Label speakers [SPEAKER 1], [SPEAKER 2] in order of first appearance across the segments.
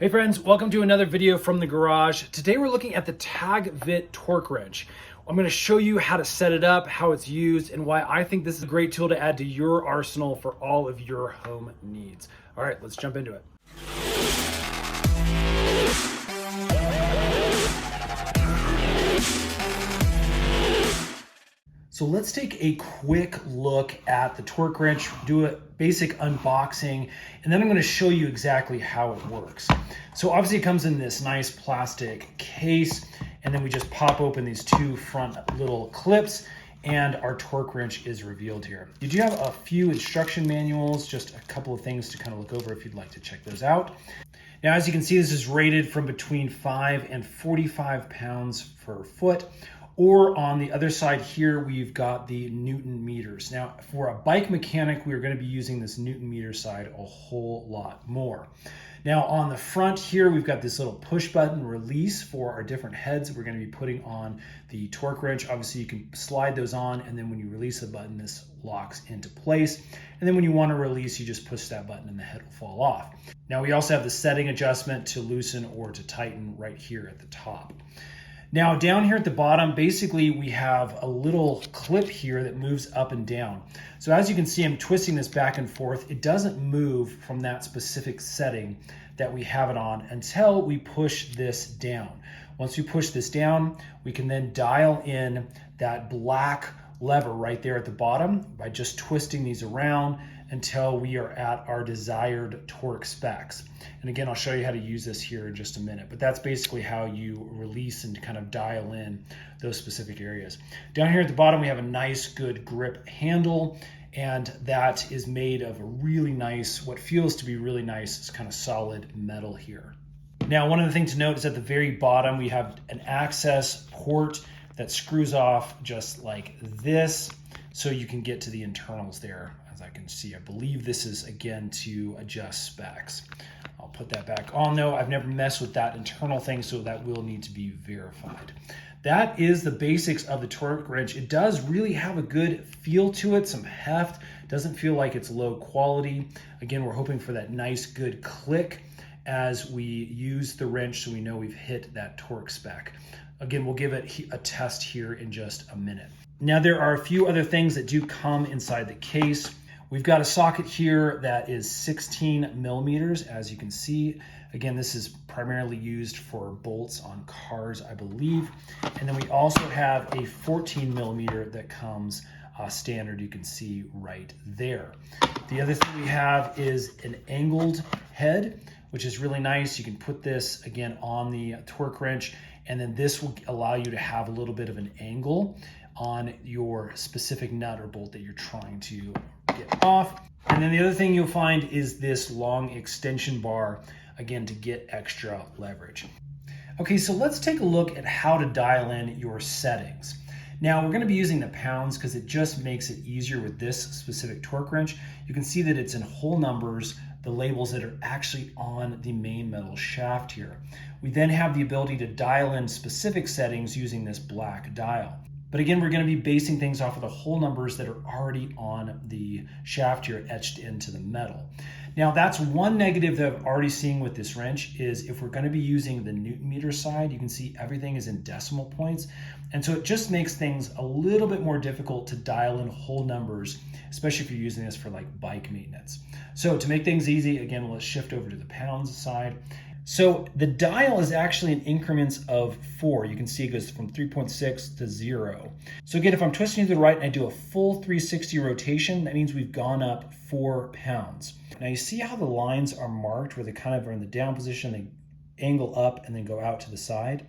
[SPEAKER 1] Hey friends, welcome to another video from the garage. Today we're looking at the Tagvit torque wrench. I'm going to show you how to set it up, how it's used, and why I think this is a great tool to add to your arsenal for all of your home needs. All right, let's jump into it. So let's take a quick look at the torque wrench, do a basic unboxing, and then I'm going to show you exactly how it works. So obviously it comes in this nice plastic case, and then we just pop open these two front little clips, and our torque wrench is revealed here. You do have a few instruction manuals, just a couple of things to kind of look over if you'd like to check those out. Now, as you can see, this is rated from between 5 and 45 pounds per foot. Or on the other side here, we've got the Newton meters. Now, for a bike mechanic, we are going to be using this Newton meter side a whole lot more. Now, on the front here, we've got this little push button release for our different heads that we're going to be putting on the torque wrench. Obviously, you can slide those on, and then when you release the button, this locks into place. And then when you want to release, you just push that button and the head will fall off. Now, we also have the setting adjustment to loosen or to tighten right here at the top. Now down here at the bottom, basically we have a little clip here that moves up and down. So as you can see, I'm twisting this back and forth. It doesn't move from that specific setting that we have it on until we push this down. Once we push this down, we can then dial in that black lever right there at the bottom by just twisting these around until we are at our desired torque specs. And again, I'll show you how to use this here in just a minute, but that's basically how you release and kind of dial in those specific areas. Down here at the bottom, we have a nice, good grip handle, and that is made of a really nice, what feels to be really nice, it's kind of solid metal here. Now, one of the things to note is at the very bottom, we have an access port that screws off just like this, so you can get to the internals there. As I can see, I believe this is again to adjust specs. I'll put that back on though. I've never messed with that internal thing, so that will need to be verified. That is the basics of the torque wrench. It does really have a good feel to it, some heft. Doesn't feel like it's low quality. Again, we're hoping for that nice good click as we use the wrench so we know we've hit that torque spec. Again, we'll give it a test here in just a minute. Now, there are a few other things that do come inside the case. We've got a socket here that is 16 millimeters, as you can see. Again, this is primarily used for bolts on cars, I believe. And then we also have a 14 millimeter that comes standard, you can see right there. The other thing we have is an angled head, which is really nice. You can put this, again, on the torque wrench, and then this will allow you to have a little bit of an angle on your specific nut or bolt that you're trying to get off. And then the other thing you'll find is this long extension bar, again, to get extra leverage. Okay, so let's take a look at how to dial in your settings. Now, we're going to be using the pounds because it just makes it easier with this specific torque wrench. You can see that it's in whole numbers, the labels that are actually on the main metal shaft here. We then have the ability to dial in specific settings using this black dial. But again, we're going to be basing things off of the whole numbers that are already on the shaft here etched into the metal. Now, that's one negative that I'm already seeing with this wrench is if we're going to be using the Newton meter side, you can see everything is in decimal points. And so it just makes things a little bit more difficult to dial in whole numbers, especially if you're using this for like bike maintenance. So to make things easy, again, let's shift over to the pounds side. So the dial is actually in increments of 4. You can see it goes from 3.6 to 0. So again, if I'm twisting to the right and I do a full 360 rotation, that means we've gone up 4 pounds. Now you see how the lines are marked where they kind of are in the down position, they angle up and then go out to the side.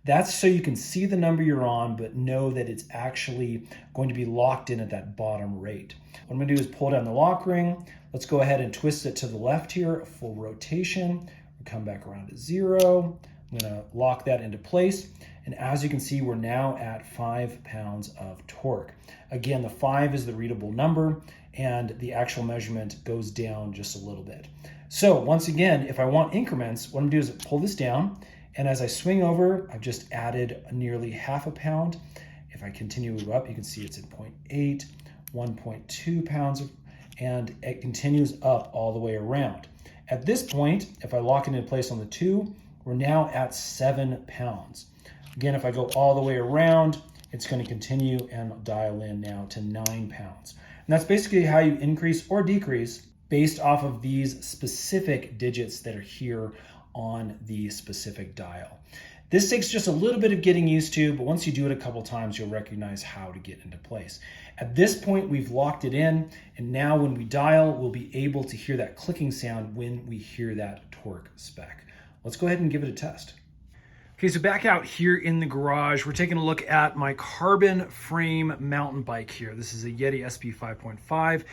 [SPEAKER 1] That's so you can see the number you're on, but know that it's actually going to be locked in at that bottom rate. What I'm gonna do is pull down the lock ring. Let's go ahead and twist it to the left here, a full rotation. Come back around to 0. I'm going to lock that into place. And as you can see, we're now at 5 pounds of torque. Again, the 5 is the readable number, and the actual measurement goes down just a little bit. So once again, if I want increments, what I'm going to do is pull this down. And as I swing over, I've just added nearly half a pound. If I continue to go up, you can see it's at 0.8, 1.2 pounds, and it continues up all the way around. At this point, if I lock it in place on the 2, we're now at 7 pounds. Again, if I go all the way around, it's going to continue and dial in now to 9 pounds. And that's basically how you increase or decrease based off of these specific digits that are here on the specific dial. This takes just a little bit of getting used to, but once you do it a couple times, you'll recognize how to get into place. At this point, we've locked it in, and now when we dial, we'll be able to hear that clicking sound when we hear that torque spec. Let's go ahead and give it a test. Okay, so back out here in the garage, we're taking a look at my carbon frame mountain bike here. This is a Yeti SP 5.5.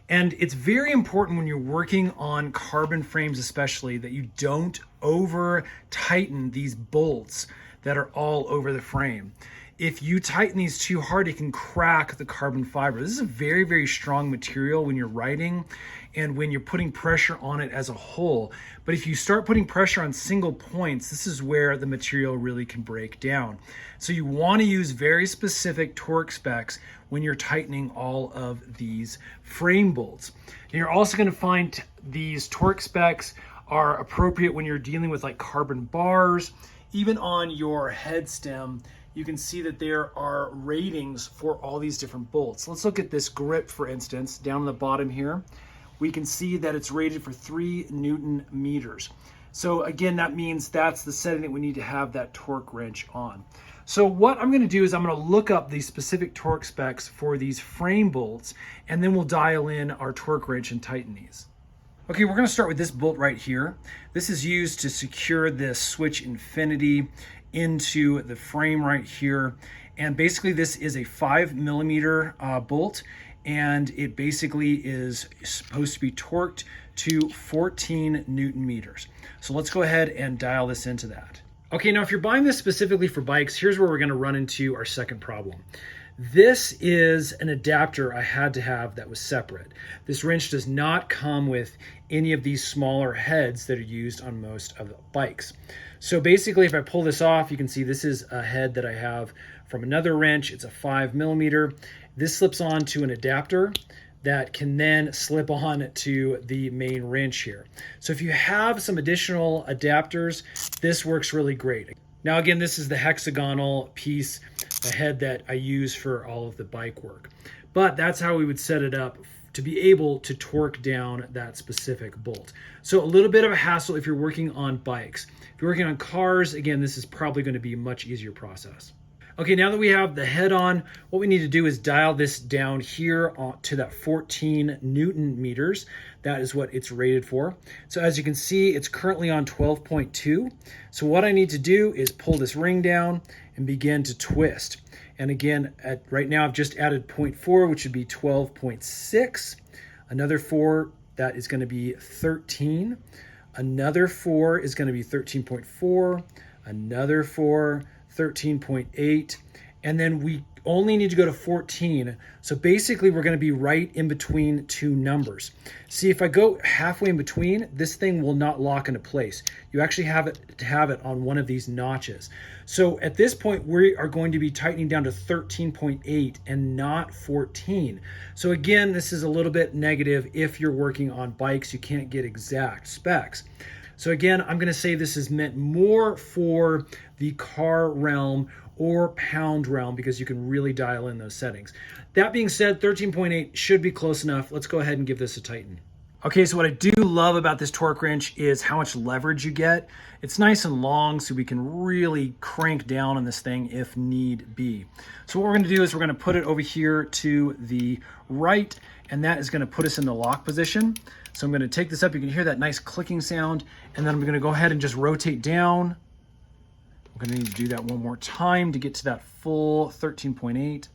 [SPEAKER 1] And it's very important when you're working on carbon frames especially that you don't over tighten these bolts that are all over the frame. If you tighten these too hard, it can crack the carbon fiber. This is a very, very strong material when you're riding and when you're putting pressure on it as a whole. But if you start putting pressure on single points, this is where the material really can break down. So you want to use very specific torque specs when you're tightening all of these frame bolts. And you're also going to find these torque specs are appropriate when you're dealing with like carbon bars. Even on your head stem, you can see that there are ratings for all these different bolts. Let's look at this grip, for instance, down on the bottom here. We can see that it's rated for 3 Newton meters. So again, that means that's the setting that we need to have that torque wrench on. So what I'm going to do is I'm going to look up the specific torque specs for these frame bolts, and then we'll dial in our torque wrench and tighten these. Okay, we're going to start with this bolt right here. This is used to secure this switch infinity into the frame right here. And basically this is a 5mm bolt, and it basically is supposed to be torqued to 14 Newton meters. So let's go ahead and dial this into that. Okay, now if you're buying this specifically for bikes, here's where we're going to run into our second problem. This is an adapter I had to have that was separate. This wrench does not come with any of these smaller heads that are used on most of the bikes. So basically, if I pull this off, you can see this is a head that I have from another wrench. It's a 5mm. This slips on to an adapter that can then slip on to the main wrench here. So if you have some additional adapters, this works really great. Now again, this is the hexagonal piece, the head that I use for all of the bike work. But that's how we would set it up to be able to torque down that specific bolt. So a little bit of a hassle if you're working on bikes. If you're working on cars, again, this is probably going to be a much easier process. Okay, now that we have the head on, what we need to do is dial this down here to that 14 Newton meters. That is what it's rated for. So as you can see, it's currently on 12.2. So what I need to do is pull this ring down and begin to twist. And again, right now I've just added 0.4, which would be 12.6. Another 4, that is going to be 13. Another 4 is going to be 13.4. Another 4, 13.8, and then we only need to go to 14. So basically we're going to be right in between two numbers. See, if I go halfway in between, this thing will not lock into place. You actually have it on one of these notches. So at this point, we are going to be tightening down to 13.8 and not 14. So again, this is a little bit negative if you're working on bikes. You can't get exact specs. So again, I'm going to say this is meant more for the car realm or pound realm because you can really dial in those settings. That being said, 13.8 should be close enough. Let's go ahead and give this a tighten. Okay, so what I do love about this torque wrench is how much leverage you get. It's nice and long, so we can really crank down on this thing if need be. So what we're going to do is we're going to put it over here to the right, and that is going to put us in the lock position. So I'm going to take this up. You can hear that nice clicking sound, and then I'm going to go ahead and just rotate down. I'm going to need to do that one more time to get to that full 13.8.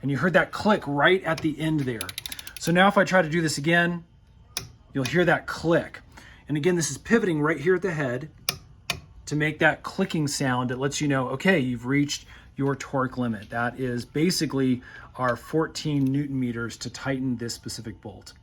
[SPEAKER 1] And you heard that click right at the end there. So now if I try to do this again, you'll hear that click. And again, this is pivoting right here at the head to make that clicking sound that lets you know, okay, you've reached your torque limit. That is basically our 14 Newton meters to tighten this specific bolt.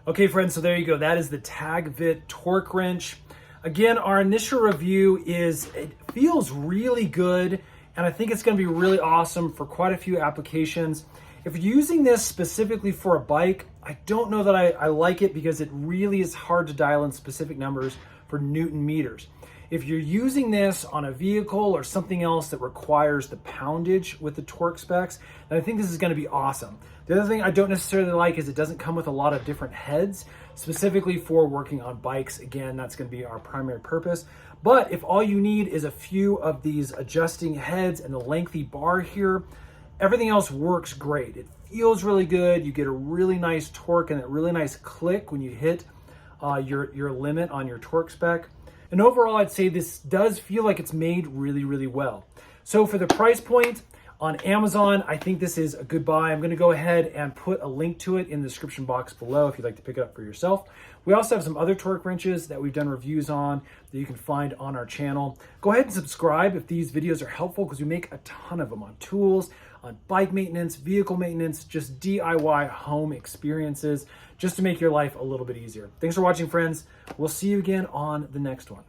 [SPEAKER 1] Okay, friends, so there you go. That is the Tagvit torque wrench. Again, our initial review is, it feels really good, and I think it's going to be really awesome for quite a few applications. If you're using this specifically for a bike, I don't know that I like it because it really is hard to dial in specific numbers for Newton meters. If you're using this on a vehicle or something else that requires the poundage with the torque specs, then I think this is going to be awesome. The other thing I don't necessarily like is it doesn't come with a lot of different heads, specifically for working on bikes. Again, that's going to be our primary purpose. But if all you need is a few of these adjusting heads and the lengthy bar here, everything else works great. It feels really good. You get a really nice torque and a really nice click when you hit your limit on your torque spec. And overall, I'd say this does feel like it's made really, really well. So for the price point on Amazon, I think this is a good buy. I'm going to go ahead and put a link to it in the description box below if you'd like to pick it up for yourself. We also have some other torque wrenches that we've done reviews on that you can find on our channel. Go ahead and subscribe if these videos are helpful, because we make a ton of them on tools, on bike maintenance, vehicle maintenance, just DIY home experiences, just to make your life a little bit easier. Thanks for watching, friends. We'll see you again on the next one.